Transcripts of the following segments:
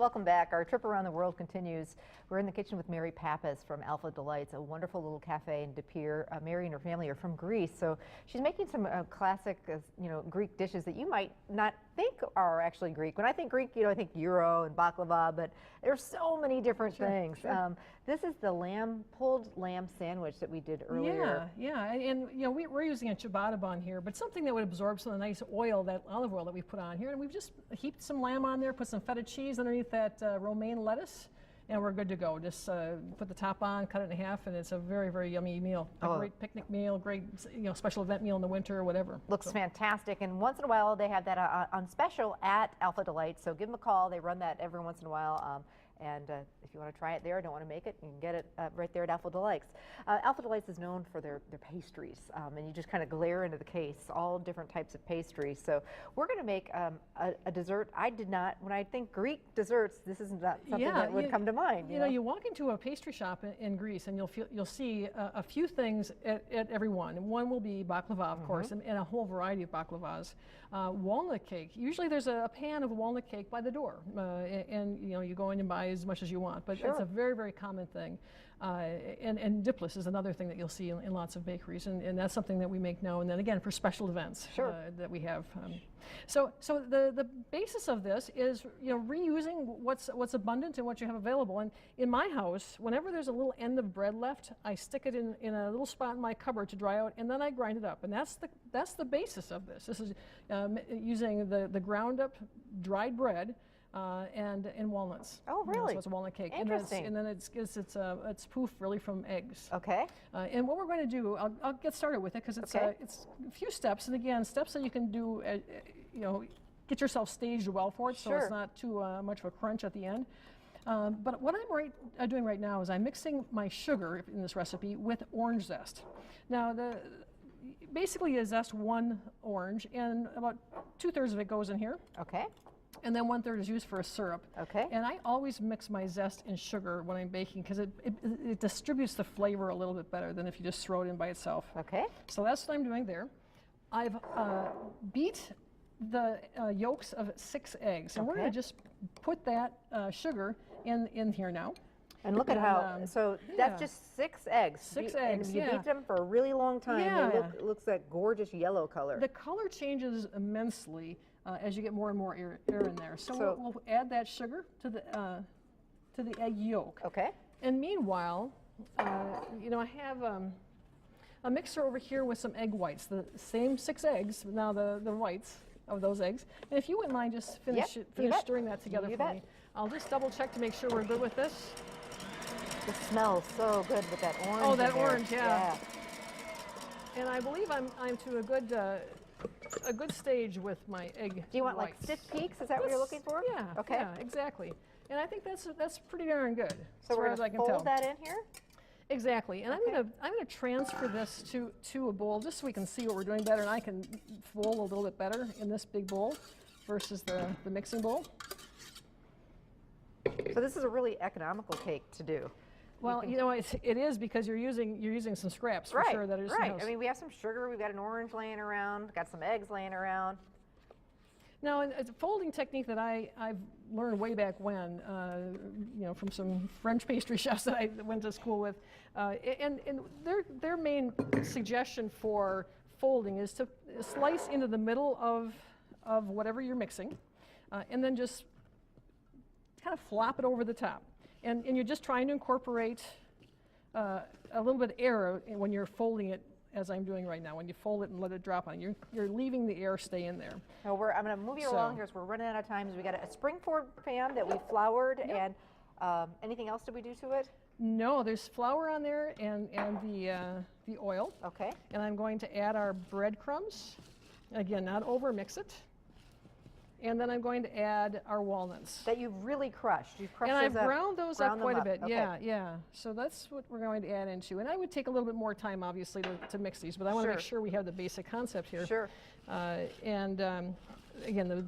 Welcome back. Our trip around the world continues. We're in the kitchen with Mary Pappas from Alpha Delights, a wonderful little cafe in De Pere. Mary and her family are from Greece, so she's making some classic, Greek dishes that you might not think are actually Greek. When I think Greek, I think gyro and baklava, but there's so many different things. Sure. This is the pulled lamb sandwich that we did earlier. Yeah, and we're using a ciabatta bun here, but something that would absorb some of the nice oil, that olive oil that we put on here, and we've just heaped some lamb on there, put some feta cheese underneath that romaine lettuce, and we're good to go. Just put the top on, cut it in half, and it's a very, very yummy meal. A great picnic meal, great special event meal in the winter or whatever. Looks fantastic, and once in a while they have that on special at Alpha Delights, so give them a call. They run that every once in a while. And if you want to try it there, don't want to make it, you can get it right there at Alpha Delights. Alpha Delights is known for their pastries, and you just kind of glare into the case, all different types of pastries. So we're going to make a dessert. When I think Greek desserts, this is not something that would come to mind. You walk into a pastry shop in Greece, and you'll see a few things at every one. And one will be baklava, of course, and a whole variety of baklavas. Walnut cake. Usually there's a pan of walnut cake by the door, and you go in and buy as much as you want, but it's a very, very common thing. And dipless is another thing that you'll see in lots of bakeries, and that's something that we make now and then, again, for special events that we have. So the basis of this is reusing what's abundant and what you have available. And in my house, whenever there's a little end of bread left, I stick it in a little spot in my cupboard to dry out, and then I grind it up. And that's the basis of this. This is using the ground up dried bread and walnuts. Oh, really? So it's a walnut cake. Interesting. And then it's poofed really from eggs. Okay. And what we're going to do, I'll get started with it because it's a few steps, and again, steps that you can do, get yourself staged well for it, so it's not too much of a crunch at the end. But what I'm doing right now is I'm mixing my sugar in this recipe with orange zest. Now, basically you zest one orange, and about 2/3 of it goes in here. Okay. And then 1/3 is used for a syrup. Okay. And I always mix my zest and sugar when I'm baking because it distributes the flavor a little bit better than if you just throw it in by itself. Okay. So that's what I'm doing there. I've beat the yolks of 6 eggs, and we're going to just put that sugar in here now. And look at how, so that's just 6 eggs. 6 eggs, and you beat them for a really long time. Yeah. It looks that gorgeous yellow color. The color changes immensely as you get more and more air in there. So we'll add that sugar to the egg yolk. Okay. And meanwhile, I have a mixer over here with some egg whites, the same 6 eggs, now the whites of those eggs. And if you wouldn't mind just finish stirring that together for me. I'll just double check to make sure we're good with this. It smells so good with that orange. Oh, that orange, yeah. And I believe I'm to a good stage with my egg. Do you want whites. like stiff peaks? Is that what you're looking for? Yeah. Okay. Yeah, exactly. And I think that's pretty darn good. So we're going to fold that in here. Exactly. And I'm gonna transfer this to a bowl just so we can see what we're doing better, and I can fold a little bit better in this big bowl versus the mixing bowl. So this is a really economical cake to do. Well, it is because you're using some scraps for sure that are just in the house. I mean, we have some sugar, we've got an orange laying around, got some eggs laying around. Now, it's a folding technique that I've learned way back when, from some French pastry chefs that I went to school with, and their main suggestion for folding is to slice into the middle of whatever you're mixing, and then just kind of flop it over the top. And you're just trying to incorporate a little bit of air when you're folding it, as I'm doing right now. When you fold it and let it drop on, you're leaving the air stay in there. Now I'm going to move you along here, so we're running out of time. We got a springboard pan that we floured, and anything else did we do to it? No, there's flour on there and the oil. Okay. And I'm going to add our breadcrumbs. Again, not over mix it. And then I'm going to add our walnuts. That you've really crushed. You've crushed and I've ground those up quite a bit. Okay. Yeah. So that's what we're going to add into. And I would take a little bit more time, obviously, to mix these, but I want to make sure we have the basic concept here. Sure. Again,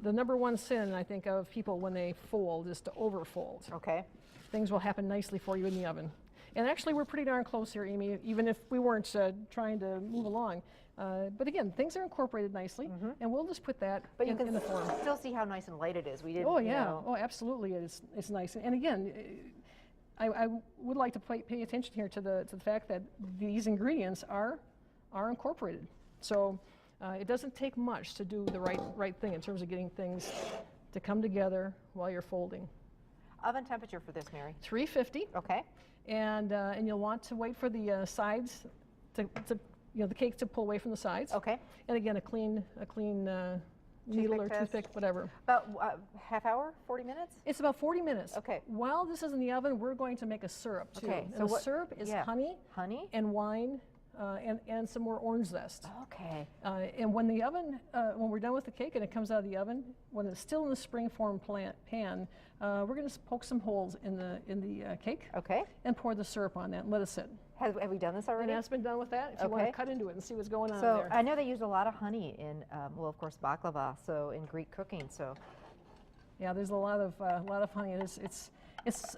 the number one sin, I think, of people when they fold is to overfold. Okay. Things will happen nicely for you in the oven. And actually, we're pretty darn close here, Amy, even if we weren't trying to move along. But again, things are incorporated nicely, and we'll just put that But you in can the form. still see how nice and light it is. We didn't. Oh, you yeah. know. Oh, absolutely. It's nice. And again, I would like to pay attention here to the fact that these ingredients are incorporated. So it doesn't take much to do the right thing in terms of getting things to come together while you're folding. Oven temperature for this, Mary? 350. Okay. And you'll want to wait for the sides to the cake to pull away from the sides. Okay. And again, a clean needle or toothpick, whatever. About half hour, 40 minutes? It's about 40 minutes. Okay. While this is in the oven, we're going to make a syrup too. Okay, And the syrup is honey and wine and some more orange zest. Okay. And when the oven, when we're done with the cake and it comes out of the oven, when it's still in the springform pan, we're going to poke some holes in the cake. Okay. And pour the syrup on that and let it sit. Have we done this already? And that's been done with that. If you want to cut into it and see what's going on so there. I know they use a lot of honey in, well, of course, baklava. So in Greek cooking. So. Yeah, there's a lot of honey. It's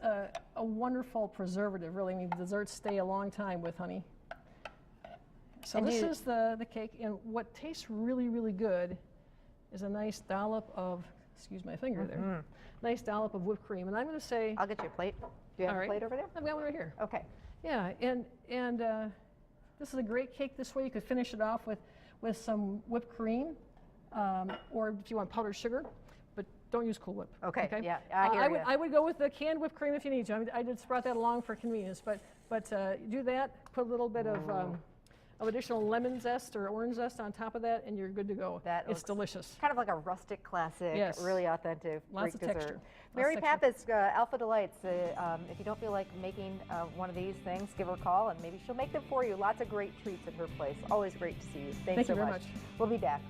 a wonderful preservative, really. I mean, desserts stay a long time with honey. So this is the cake, and what tastes really, really good is a nice dollop of, excuse my finger there, nice dollop of whipped cream. And I'm going to say, I'll get you a plate. Do you have a plate over there? I've got one right here. Okay. Yeah, and this is a great cake. This way you could finish it off with some whipped cream, or if you want powdered sugar, but don't use Cool Whip. Okay. Yeah, I would go with the canned whipped cream if you need to. I just brought that along for convenience, but do that. Put a little bit of additional lemon zest or orange zest on top of that, and you're good to go. It's delicious. Kind of like a rustic classic, really authentic Lots Greek of dessert. texture. Mary Pappas, Alpha Delights. If you don't feel like making one of these things, give her a call, and maybe she'll make them for you. Lots of great treats at her place. Always great to see you. Thanks so much. Thank you very much. We'll be back.